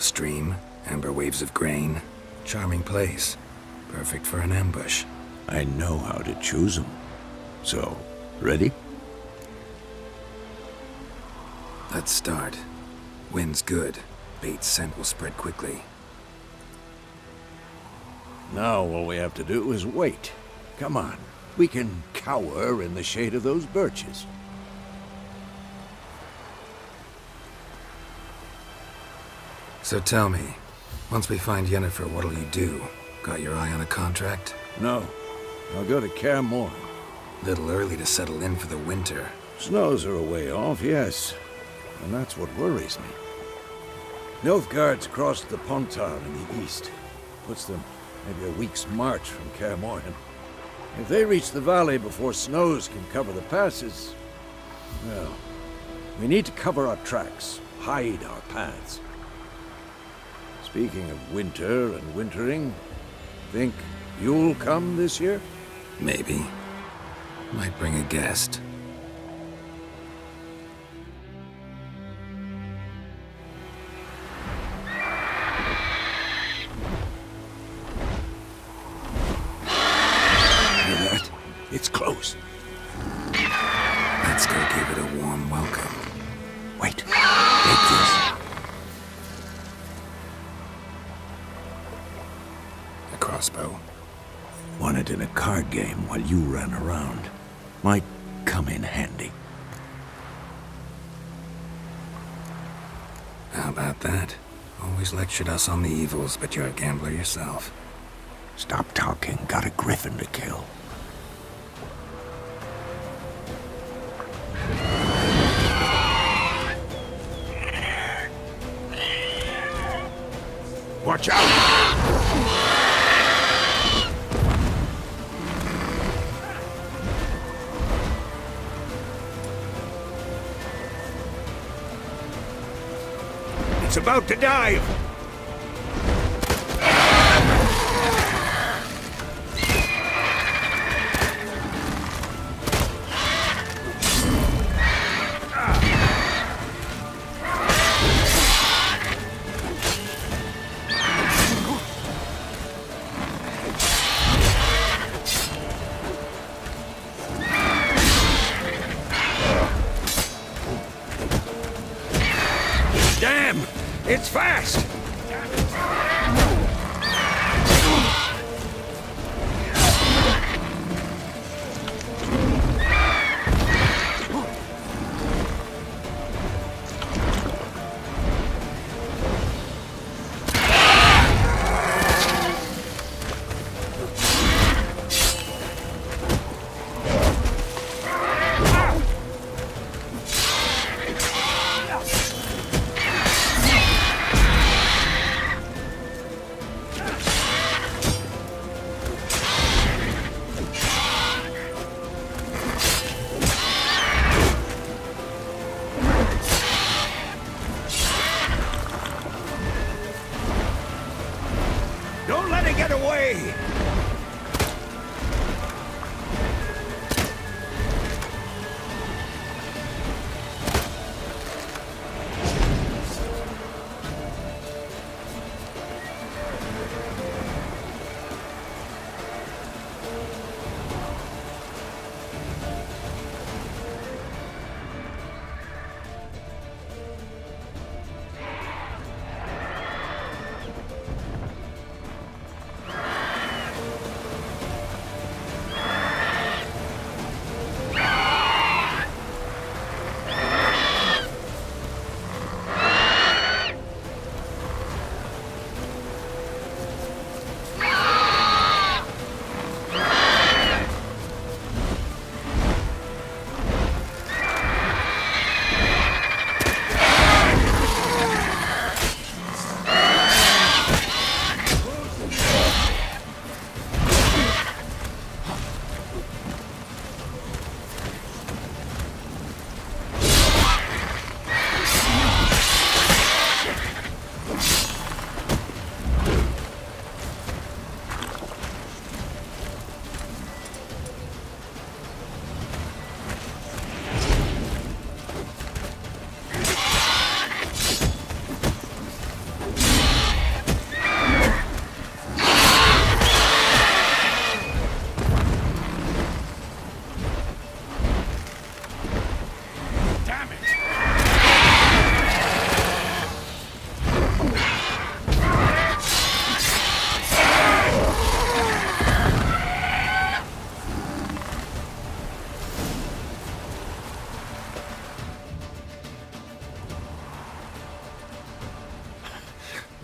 Stream, amber waves of grain. Charming place. Perfect for an ambush. I know how to choose them. So, ready? Let's start. Wind's good. Bait's scent will spread quickly. Now all we have to do is wait. Come on. We can cower in the shade of those birches. So tell me, once we find Yennefer, what'll you do? Got your eye on a contract? No. I'll go to Kaer Morhen. Little early to settle in for the winter. Snows are a way off, yes. And that's what worries me. Nilfgaard's across the Pontar in the east. Puts them maybe a week's march from Kaer Morhen. If they reach the valley before snows can cover the passes, well, we need to cover our tracks, hide our paths. Speaking of winter and wintering, think you'll come this year? Maybe. Might bring a guest. Hear that? It's close. Let's go give it a warm welcome. Wait. Take this. A crossbow. Won it in a card game while you ran around. Might come in handy. How about that? Always lectured us on the evils, but you're a gambler yourself. Stop talking. Got a griffin to kill. Watch out! It's about to dive! Damn! It's fast! Don't let it get away!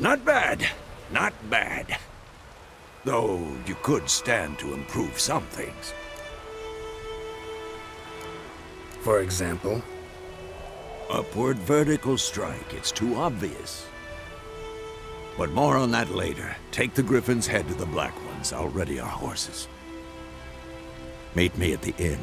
Not bad. Not bad. Though you could stand to improve some things. For example? Upward vertical strike. It's too obvious. But more on that later. Take the Griffin's head to the Black Ones. I'll ready our horses. Meet me at the inn.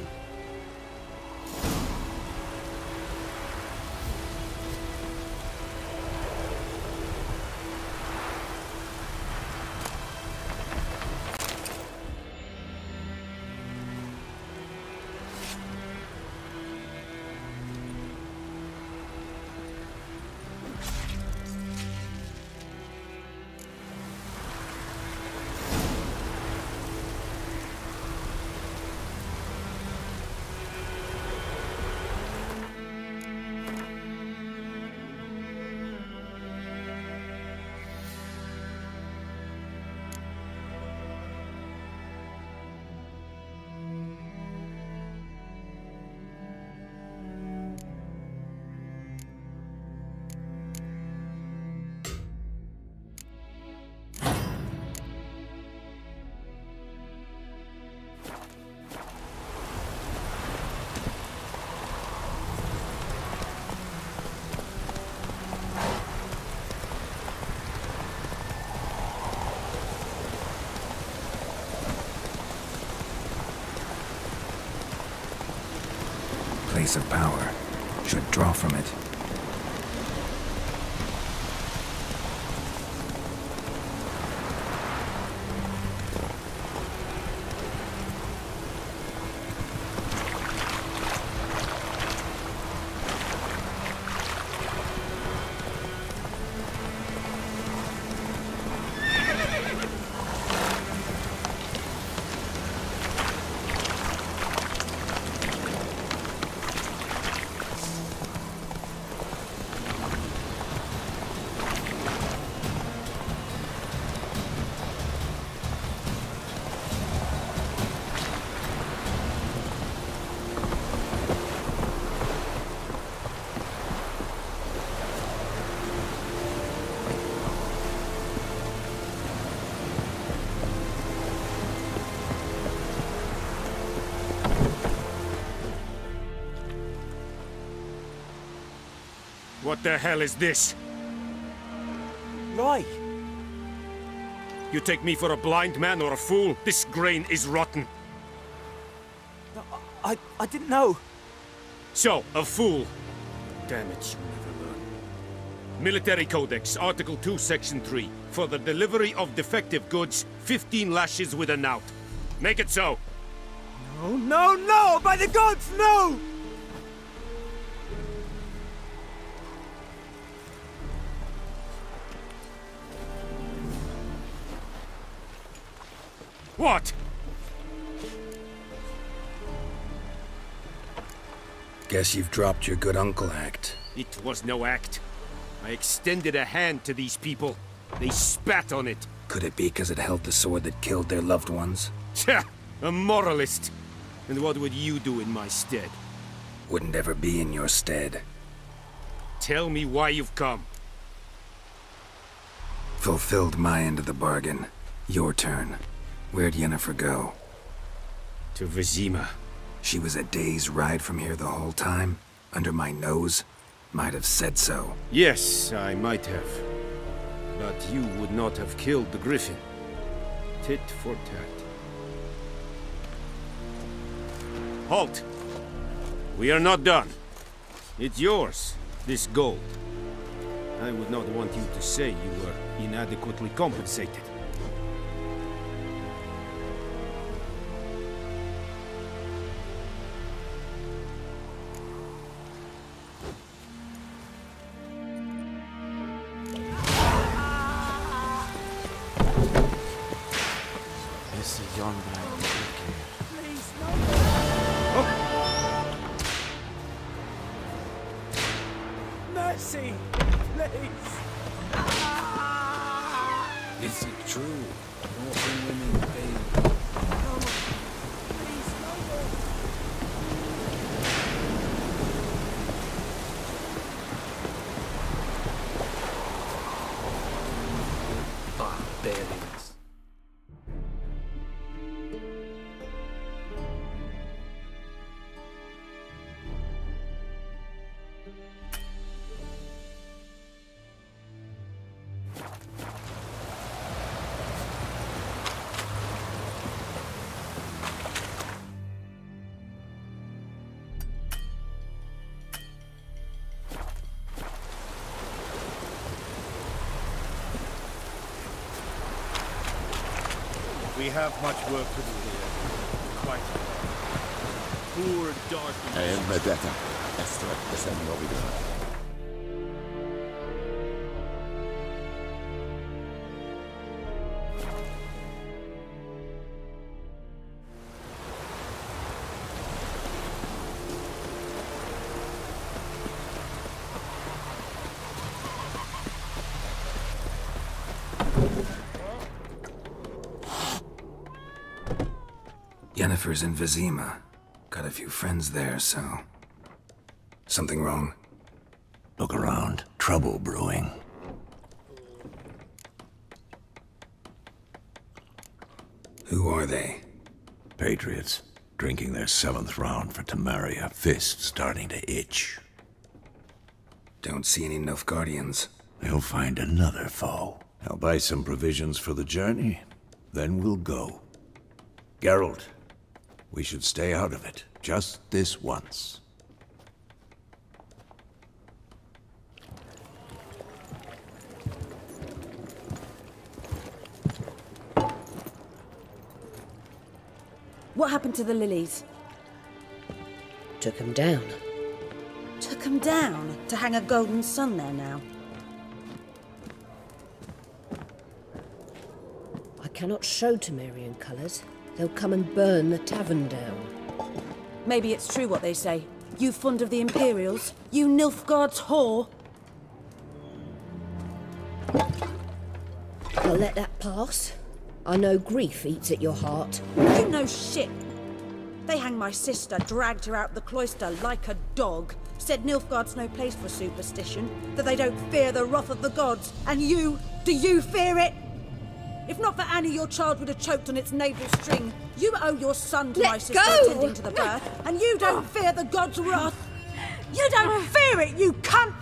Place of power. Should draw from it. What the hell is this? Right. You take me for a blind man or a fool? This grain is rotten. No, I didn't know. So, a fool. Damn it, you never learn. Military Codex, Article 2, Section 3. For the delivery of defective goods, 15 lashes with a knout. Make it so. No, no, no! By the gods, no! What? Guess you've dropped your good uncle act. It was no act. I extended a hand to these people. They spat on it. Could it be because it held the sword that killed their loved ones? Tja, a moralist. And what would you do in my stead? Wouldn't ever be in your stead. Tell me why you've come. Fulfilled my end of the bargain. Your turn. Where'd Yennefer go? To Vizima. She was a day's ride from here the whole time? Under my nose? Might have said so. Yes, I might have. But you would not have killed the Griffin. Tit for tat. Halt! We are not done. It's yours, this gold. I would not want you to say you were inadequately compensated. Mercy! Please! Is it true? Mortal women babe. No! Please, no more! We have much work to do here. Quite a lot. Poor darkness. Vendetta. Ezt teszem Novidra. Yennefer's in Vizima. Got a few friends there, so... Something wrong? Look around. Trouble brewing. Who are they? Patriots. Drinking their 7th round for Tamaria. Fist starting to itch. Don't see any Nilfgaardians. They'll find another foe. I'll buy some provisions for the journey. Then we'll go. Geralt, we should stay out of it. Just this once. What happened to the lilies? Took them down. Took them down to hang a golden sun there now. I cannot show Temerian colours. They'll come and burn the tavern down. Maybe it's true what they say. You fond of the Imperials? You Nilfgaard's whore? I'll let that pass. I know grief eats at your heart. You know shit. They hanged my sister, dragged her out the cloister like a dog. Said Nilfgaard's no place for superstition, that they don't fear the wrath of the gods. And you, do you fear it? If not for Annie, your child would have choked on its navel string. You owe your son to my sister attending to the birth, and you don't fear the gods' wrath. You don't fear it, you cunt!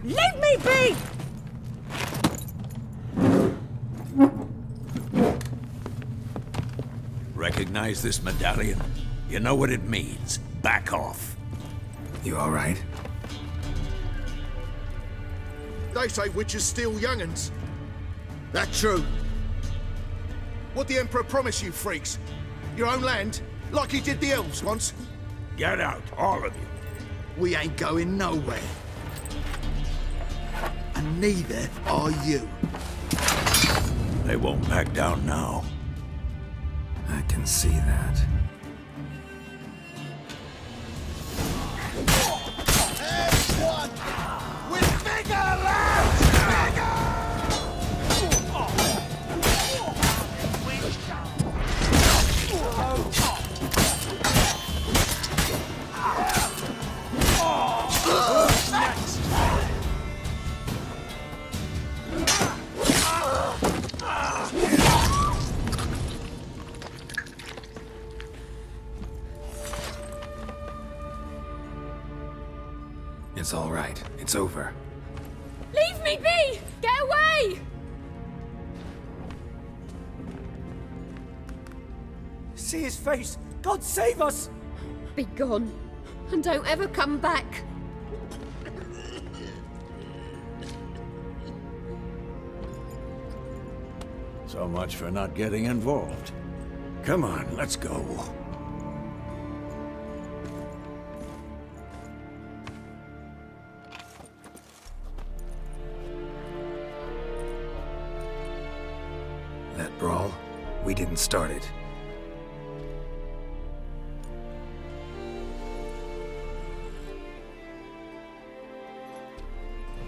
Leave me be! Recognize this medallion? You know what it means. Back off. You all right? They say witches steal young'uns. That true? What the Emperor promise you, freaks? Your own land? Like he did the elves once? Get out, all of you. We ain't going nowhere. And neither are you. They won't back down now. I can see that. Everyone! With bigger lads! It's all right. It's over. Leave me be! Get away! See his face! God save us! Be gone, and don't ever come back. So much for not getting involved. Come on, let's go. That brawl, we didn't start it.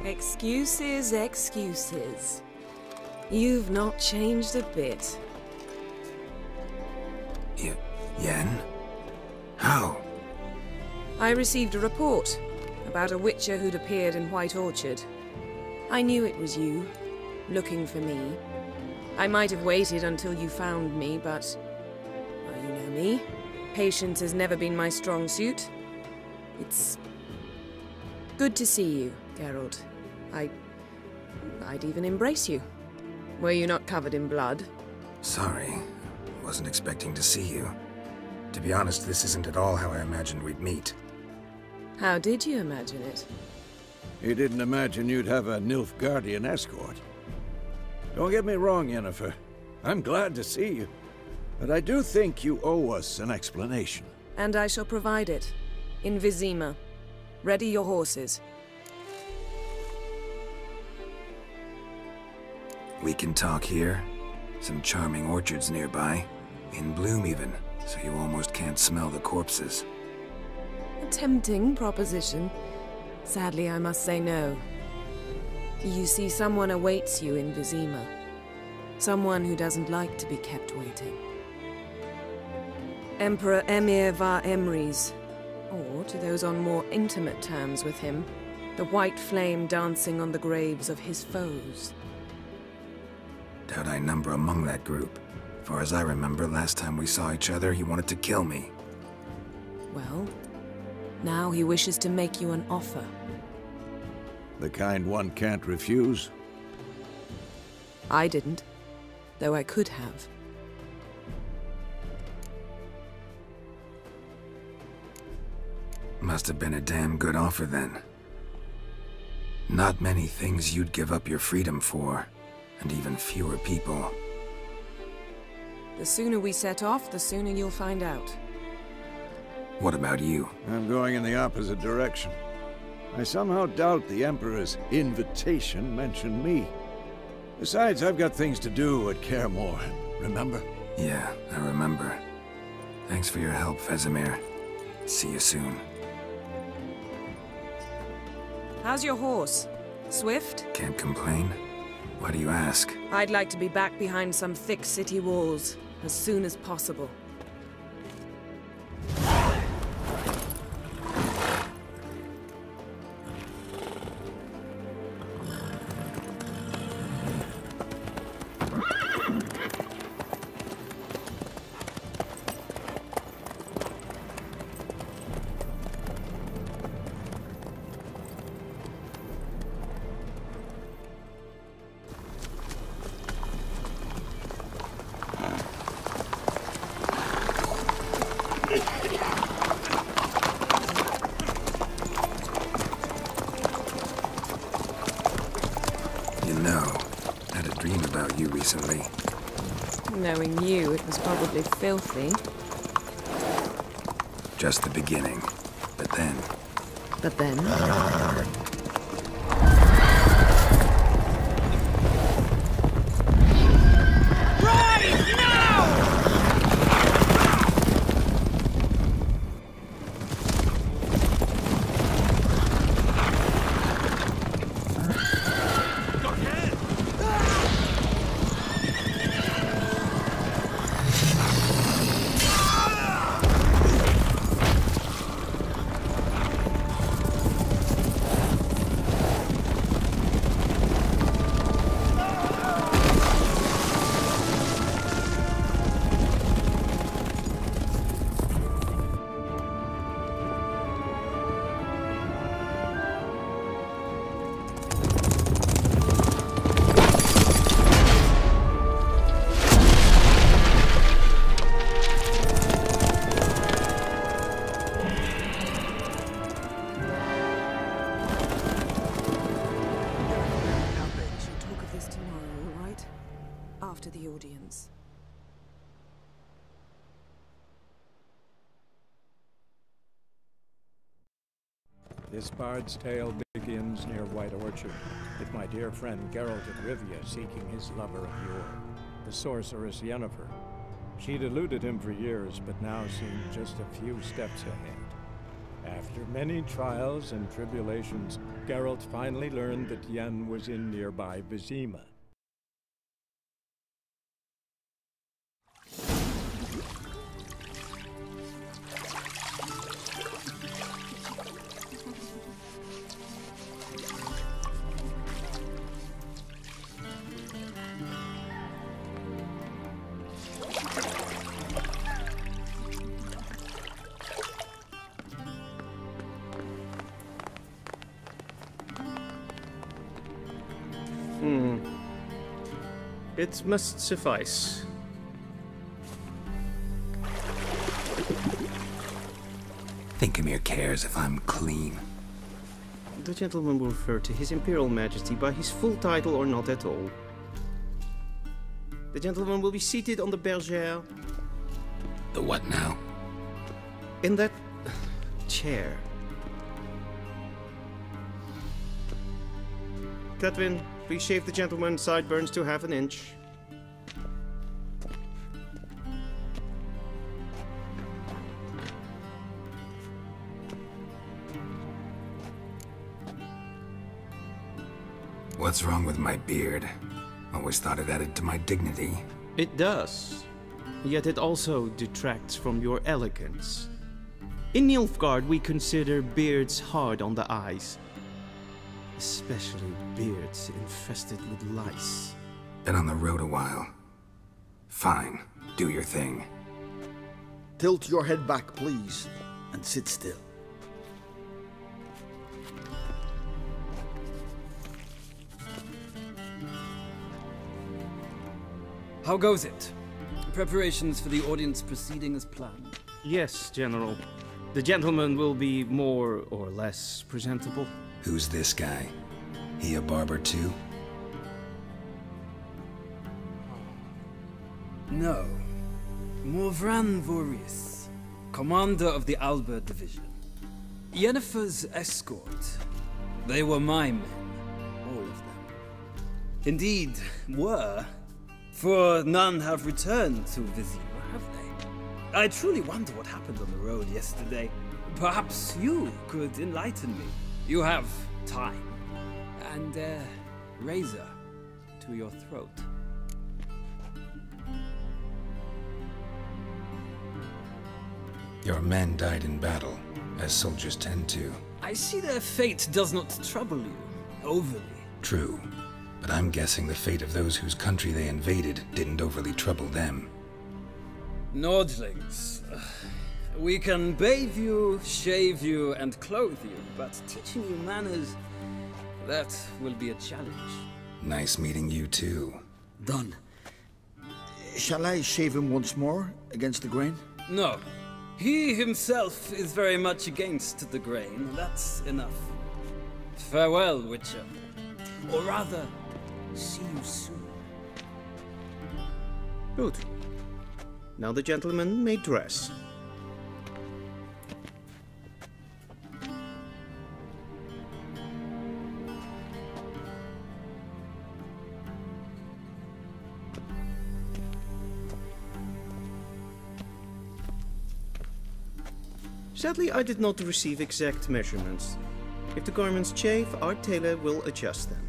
Excuses, excuses. You've not changed a bit. Yen? How? I received a report about a witcher who'd appeared in White Orchard. I knew it was you, looking for me. I might have waited until you found me, but... well, you know me. Patience has never been my strong suit. It's... good to see you, Geralt. I'd even embrace you. Were you not covered in blood? Sorry. Wasn't expecting to see you. To be honest, this isn't at all how I imagined we'd meet. How did you imagine it? You didn't imagine you'd have a Nilfgaardian escort. Don't get me wrong, Yennefer. I'm glad to see you. But I do think you owe us an explanation. And I shall provide it. In Vizima. Ready your horses. We can talk here. Some charming orchards nearby. In bloom even, so you almost can't smell the corpses. A tempting proposition. Sadly, I must say no. You see, someone awaits you in Vizima. Someone who doesn't like to be kept waiting. Emperor Emir var Emrys, or to those on more intimate terms with him, the white flame dancing on the graves of his foes. Doubt I number among that group. Far as I remember, last time we saw each other, he wanted to kill me. Well, now he wishes to make you an offer. The kind one can't refuse? I didn't, though I could have. Must have been a damn good offer then. Not many things you'd give up your freedom for, and even fewer people. The sooner we set off, the sooner you'll find out. What about you? I'm going in the opposite direction. I somehow doubt the Emperor's invitation mentioned me. Besides, I've got things to do at Kaer Morhen, remember? Yeah, I remember. Thanks for your help, Vesemir. See you soon. How's your horse? Swift? Can't complain. Why do you ask? I'd like to be back behind some thick city walls as soon as possible. Recently. Knowing you, it was probably filthy. Just the beginning. But then... But then? Rise now! This bard's tale begins near White Orchard, with my dear friend Geralt of Rivia seeking his lover of yore, the sorceress Yennefer. She'd eluded him for years, but now seemed just a few steps ahead. After many trials and tribulations, Geralt finally learned that Yen was in nearby Vizima. It must suffice. Think Emir cares if I'm clean. The gentleman will refer to His Imperial Majesty by his full title or not at all. The gentleman will be seated on the bergère. The what now? In that chair. Catwin, please shave the gentleman's sideburns to half an inch. What's wrong with my beard? Always thought it added to my dignity. It does. Yet it also detracts from your elegance. In Nilfgaard, we consider beards hard on the eyes. Especially beards infested with lice. Been on the road a while. Fine, do your thing. Tilt your head back, please, and sit still. How goes it? Preparations for the audience proceeding as planned? Yes, General. The gentleman will be more or less presentable. Who's this guy? He a barber too? No. Morvran Vorius, commander of the Alba Division. Yennefer's escort. They were my men, all of them. Indeed, were. For none have returned to Vizima, have they? I truly wonder what happened on the road yesterday. Perhaps you could enlighten me. You have time. And a razor to your throat. Your men died in battle, as soldiers tend to. I see their fate does not trouble you overly. True. But I'm guessing the fate of those whose country they invaded didn't overly trouble them. Nordlings. We can bathe you, shave you, and clothe you, but teaching you manners, that will be a challenge. Nice meeting you too. Done. Shall I shave him once more, against the grain? No. He himself is very much against the grain. That's enough. Farewell, Witcher. Or rather, see you soon. Good. Now the gentleman may dress. Sadly, I did not receive exact measurements. If the garments chafe, our tailor will adjust them.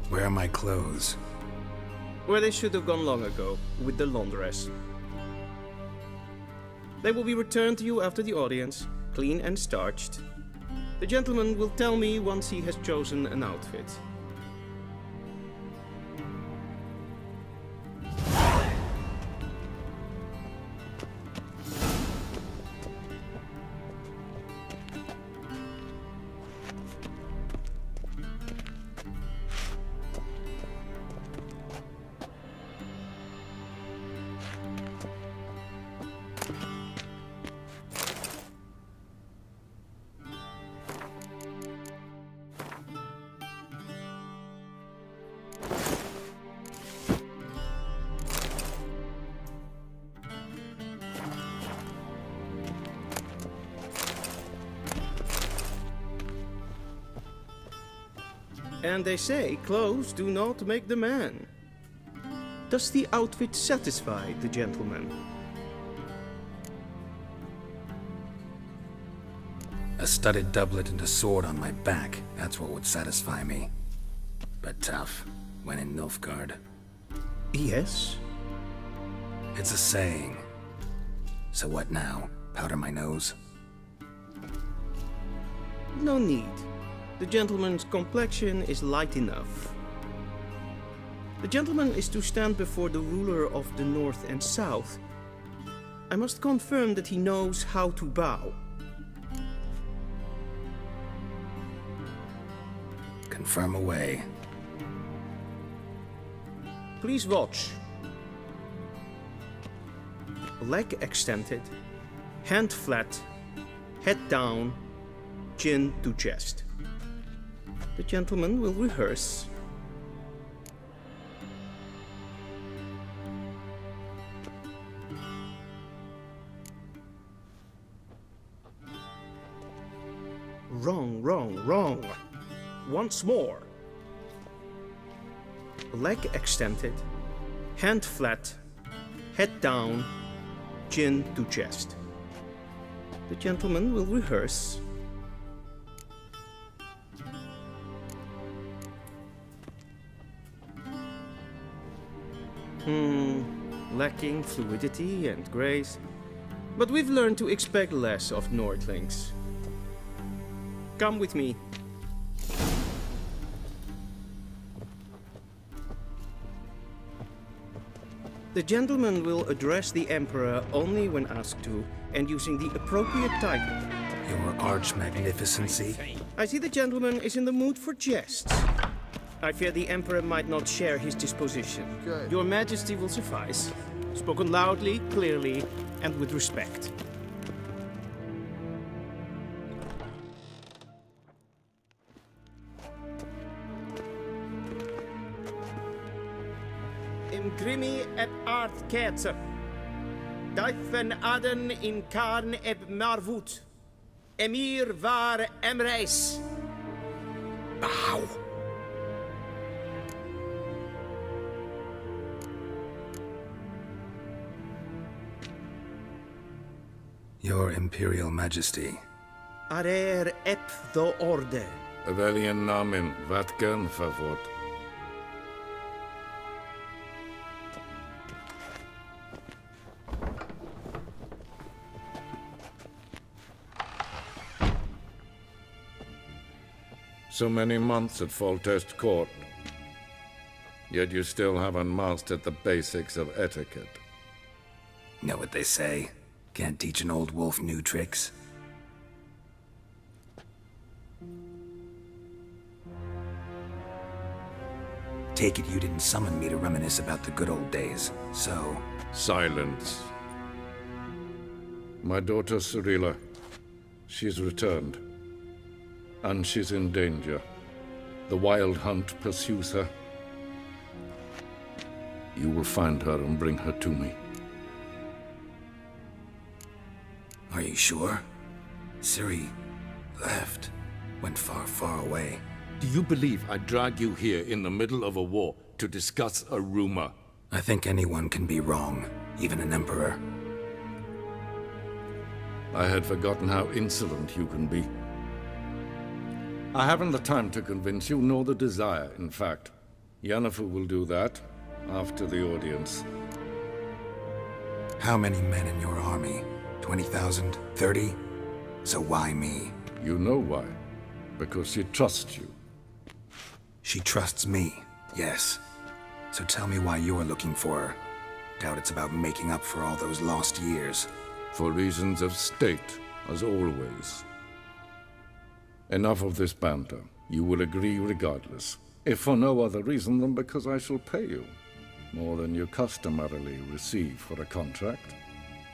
Where are my clothes? Where they should have gone long ago, with the laundress. They will be returned to you after the audience, clean and starched. The gentleman will tell me once he has chosen an outfit. And they say clothes do not make the man. Does the outfit satisfy the gentleman? A studded doublet and a sword on my back, that's what would satisfy me. But tough, when in Nilfgaard. Yes? It's a saying. So what now? Powder my nose? No need. The gentleman's complexion is light enough. The gentleman is to stand before the ruler of the North and South. I must confirm that he knows how to bow. Confirm away. Please watch. leg extended, hand flat, head down, chin to chest. The gentleman will rehearse. Wrong, wrong, wrong. Once more. Leg extended, hand flat, head down, chin to chest. The gentleman will rehearse. Lacking fluidity and grace. But we've learned to expect less of Nordlings. Come with me. The gentleman will address the Emperor only when asked to, and using the appropriate title. Your Arch-Magnificency? I see the gentleman is in the mood for jests. I fear the Emperor might not share his disposition. Good. Your Majesty will suffice. Spoken loudly, clearly, and with respect. Imgrimi et art ketzer. Daifen aden in karn eb marvut. Emir var emreis. Bow. Your Imperial Majesty. Arer ep the orde. Veljen namen vatken favort. So many months at Foltest Court, yet you still haven't mastered the basics of etiquette. Know what they say? Can't teach an old wolf new tricks. Take it you didn't summon me to reminisce about the good old days, so... Silence. My daughter Cirilla, she's returned. And she's in danger. The Wild Hunt pursues her. You will find her and bring her to me. Are you sure? Ciri left. Went far, far away. Do you believe I'd drag you here in the middle of a war to discuss a rumor? I think anyone can be wrong, even an emperor. I had forgotten how insolent you can be. I haven't the time to convince you, nor the desire, in fact. Yennefer will do that after the audience. How many men in your army? 20,000? 30? So why me? You know why. Because she trusts you. She trusts me, yes. So tell me why you're looking for her. Doubt it's about making up for all those lost years. For reasons of state, as always. Enough of this banter. You will agree regardless. If for no other reason than because I shall pay you. More than you customarily receive for a contract.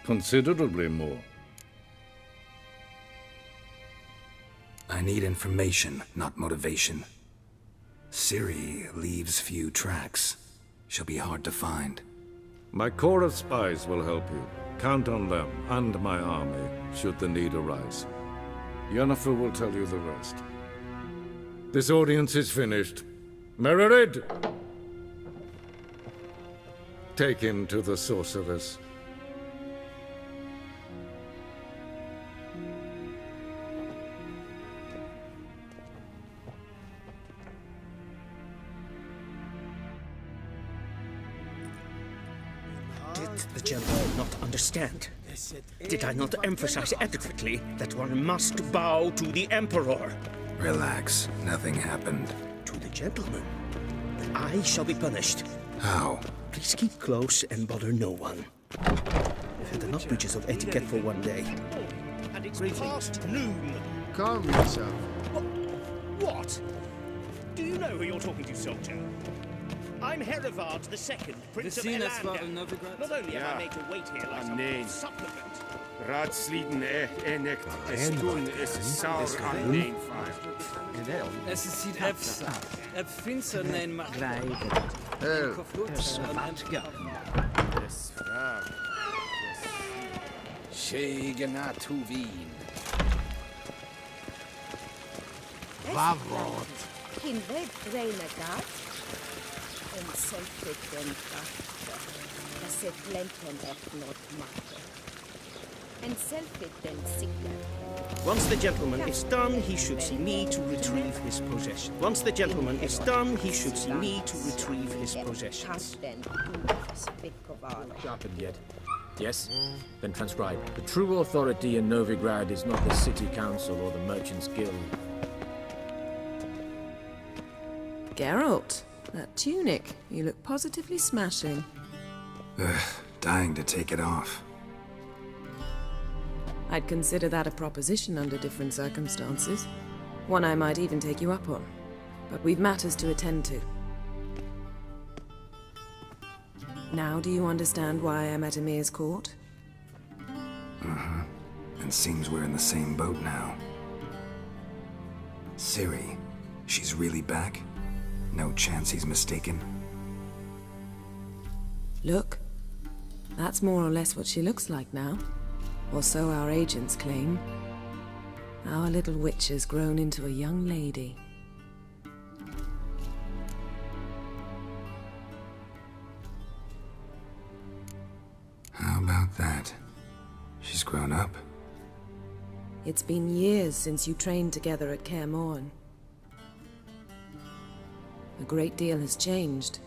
Considerably more. I need information, not motivation. Ciri leaves few tracks. She'll be hard to find. My corps of spies will help you. Count on them and my army, should the need arise. Yennefer will tell you the rest. This audience is finished. Mererid! Take him to the sorceress. Did the gentleman not understand? Did I not emphasize adequately that one must bow to the Emperor? Relax. Nothing happened. To the gentleman? Then I shall be punished. How? Please keep close and bother no one. I've had enough breaches of etiquette for one day. And it's past noon. Calm yourself. What? Do you know who you're talking to, soldier? I'm Herivard II, Prince of Elander. Not only am I made to wait here like some supplicant. Raadsleden echt doen is saur aan neen Es ist hier Efsa. Finster nein macht. Shegena Tuvin. Vavot. In weg reine gat. En selfie den fakta. Das ist lenten echt not matter. And selfie den signa. Once the gentleman is done, he should see me to retrieve his possession. Once the gentleman is done, he should see me to retrieve his possessions. Sharpened yet? Yes? Then transcribe. The true authority in Novigrad is not the city council or the merchants' guild. Geralt, that tunic. You look positively smashing. Ugh, dying to take it off. I'd consider that a proposition under different circumstances. One I might even take you up on. But we've matters to attend to. Now do you understand why I'm at Emir's court? Mm-hmm. And seems we're in the same boat now. Ciri, she's really back? No chance he's mistaken? Look. That's more or less what she looks like now. Or so our agents claim. Our little witch has grown into a young lady. How about that? She's grown up. It's been years since you trained together at Kaer Morhen. A great deal has changed.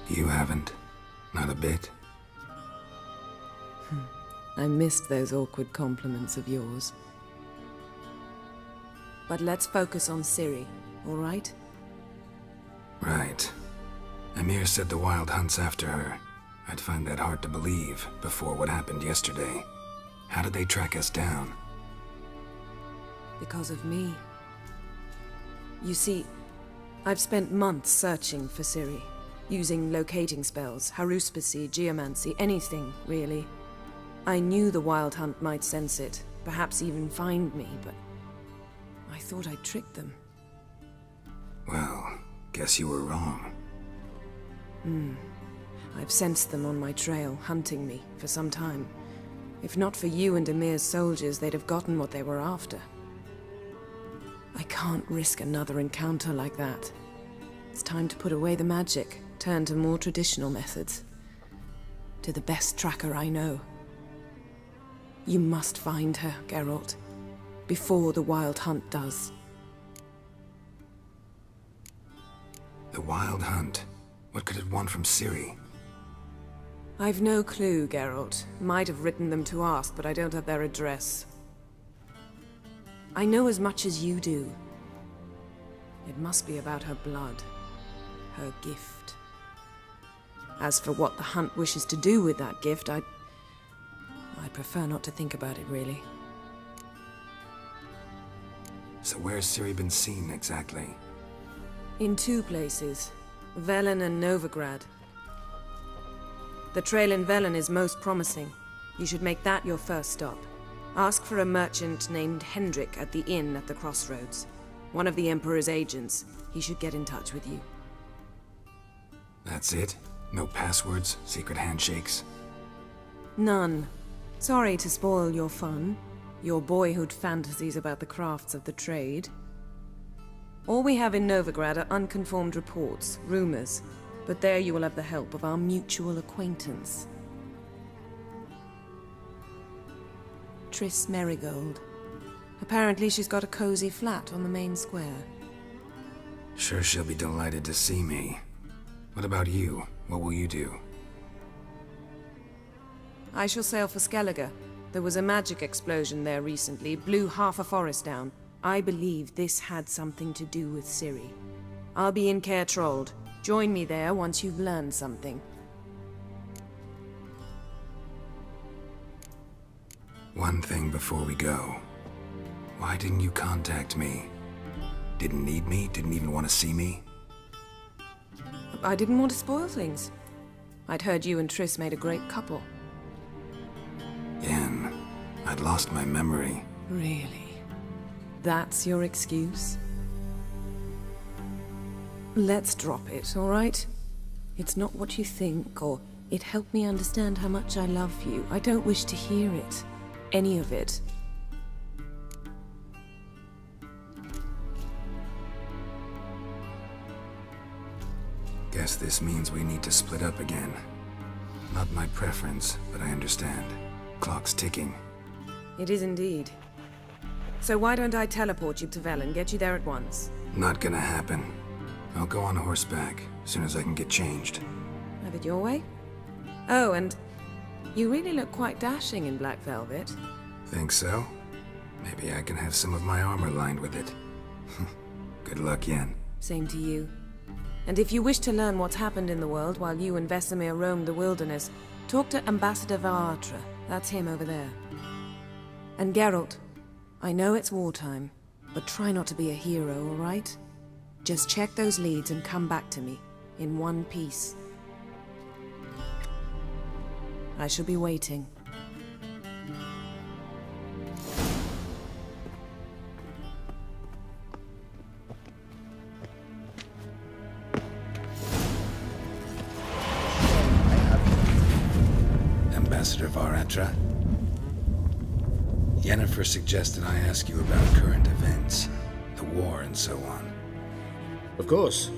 You haven't. Not a bit. I missed those awkward compliments of yours. But let's focus on Ciri, all right? Right. Emir said the Wild Hunt's after her. I'd find that hard to believe before what happened yesterday. How did they track us down? Because of me. You see, I've spent months searching for Ciri, using locating spells, haruspicy, geomancy, anything, really. I knew the Wild Hunt might sense it, perhaps even find me, but I thought I'd tricked them. Well, guess you were wrong. I've sensed them on my trail, hunting me, for some time. If not for you and Emir's soldiers, they'd have gotten what they were after. I can't risk another encounter like that. It's time to put away the magic, turn to more traditional methods. To the best tracker I know. You must find her, Geralt, before the Wild Hunt does. The Wild Hunt? What could it want from Ciri? I've no clue, Geralt. Might have written them to ask, but I don't have their address. I know as much as you do. It must be about her blood. Her gift. As for what the Hunt wishes to do with that gift, I'd prefer not to think about it, really. So where's Ciri been seen, exactly? In two places. Velen and Novigrad. The trail in Velen is most promising. You should make that your first stop. Ask for a merchant named Hendrik at the inn at the crossroads. One of the Emperor's agents. He should get in touch with you. That's it? No passwords? Secret handshakes? None. Sorry to spoil your fun. Your boyhood fantasies about the crafts of the trade. All we have in Novigrad are unconfirmed reports, rumors. But there you will have the help of our mutual acquaintance. Triss Merigold. Apparently she's got a cozy flat on the main square. Sure she'll be delighted to see me. What about you? What will you do? I shall sail for Skellige. There was a magic explosion there recently, blew half a forest down. I believe this had something to do with Ciri. I'll be in Caer Trold. Join me there once you've learned something. One thing before we go. Why didn't you contact me? Didn't need me? Didn't even want to see me? I didn't want to spoil things. I'd heard you and Triss made a great couple. Yen, I'd lost my memory. Really? That's your excuse? Let's drop it, all right? It's not what you think, or it helped me understand how much I love you. I don't wish to hear it. Any of it. Guess this means we need to split up again. Not my preference, but I understand. Clock's ticking. It is indeed. So why don't I teleport you to Velen, get you there at once? Not gonna happen. I'll go on horseback, as soon as I can get changed. Have it your way? Oh, and you really look quite dashing in black velvet. Think so? Maybe I can have some of my armor lined with it. Good luck, Yen. Same to you. And if you wish to learn what's happened in the world while you and Vesemir roamed the wilderness, talk to Ambassador Varatra. That's him over there. And Geralt, I know it's wartime, but try not to be a hero, all right? Just check those leads and come back to me, in one piece. I shall be waiting. Ambassador Varatra. Yennefer suggested I ask you about current events, the war and so on. Of course.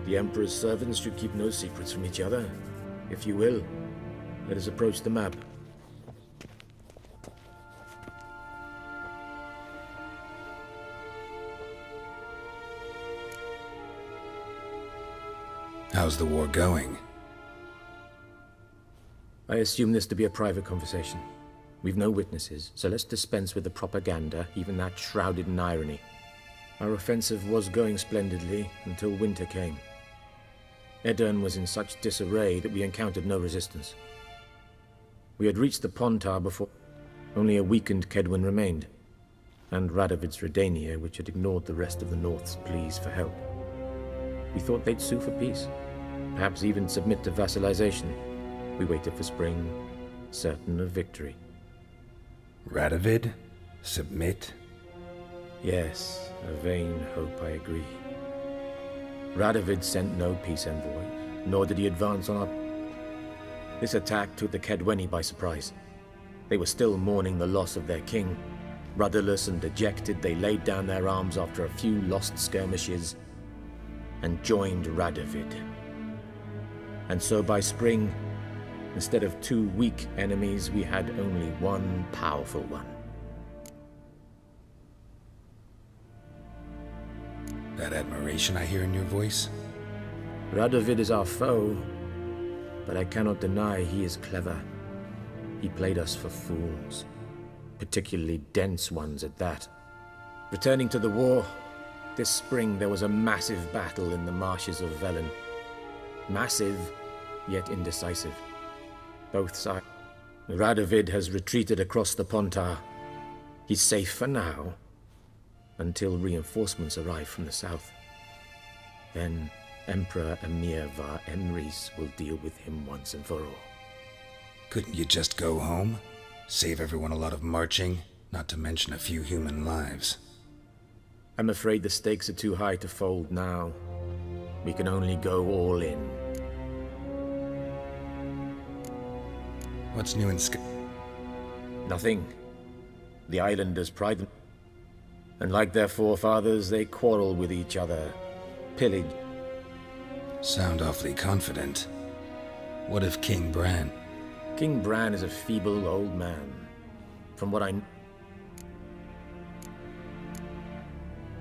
The Emperor's servants should keep no secrets from each other. If you will, let us approach the map. How's the war going? I assume this to be a private conversation. We've no witnesses, so let's dispense with the propaganda, even that shrouded in irony. Our offensive was going splendidly until winter came. Edirn was in such disarray that we encountered no resistance. We had reached the Pontar before only a weakened Kedwen remained, and Radovid's Redania, which had ignored the rest of the North's pleas for help. We thought they'd sue for peace, perhaps even submit to vassalization. We waited for spring, certain of victory. Radovid? Submit? Yes, a vain hope, I agree. Radovid sent no peace envoys, nor did he advance on our... This attack took the Kedweni by surprise. They were still mourning the loss of their king. Rudderless and dejected, they laid down their arms after a few lost skirmishes and joined Radovid. And so by spring, instead of two weak enemies, we had only one powerful one. That admiration I hear in your voice? Radovid is our foe, but I cannot deny he is clever. He played us for fools, particularly dense ones at that. Returning to the war, this spring there was a massive battle in the marshes of Velen. Massive, yet indecisive. Both sides. Radovid has retreated across the Pontar. He's safe for now, until reinforcements arrive from the south. Then Emperor Emir var Emrys will deal with him once and for all. Couldn't you just go home? Save everyone a lot of marching, not to mention a few human lives. I'm afraid the stakes are too high to fold now. We can only go all in. What's new in Nothing. The islanders pride them. And like their forefathers, they quarrel with each other, pillage. Sound awfully confident. What if King Bran? King Bran is a feeble old man. From what I...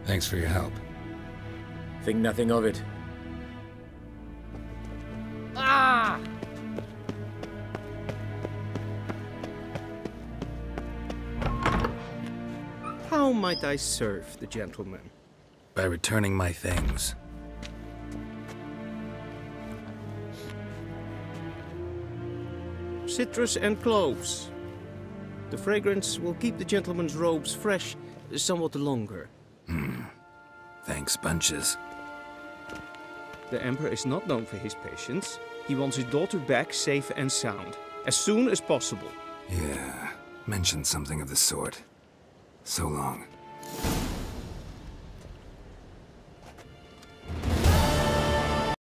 Thanks for your help. Think nothing of it. Ah! How might I serve the gentleman? By returning my things. Citrus and cloves. The fragrance will keep the gentleman's robes fresh somewhat longer. Thanks, bunches. The Emperor is not known for his patience. He wants his daughter back safe and sound, as soon as possible. Yeah, mentioned something of the sort. So long.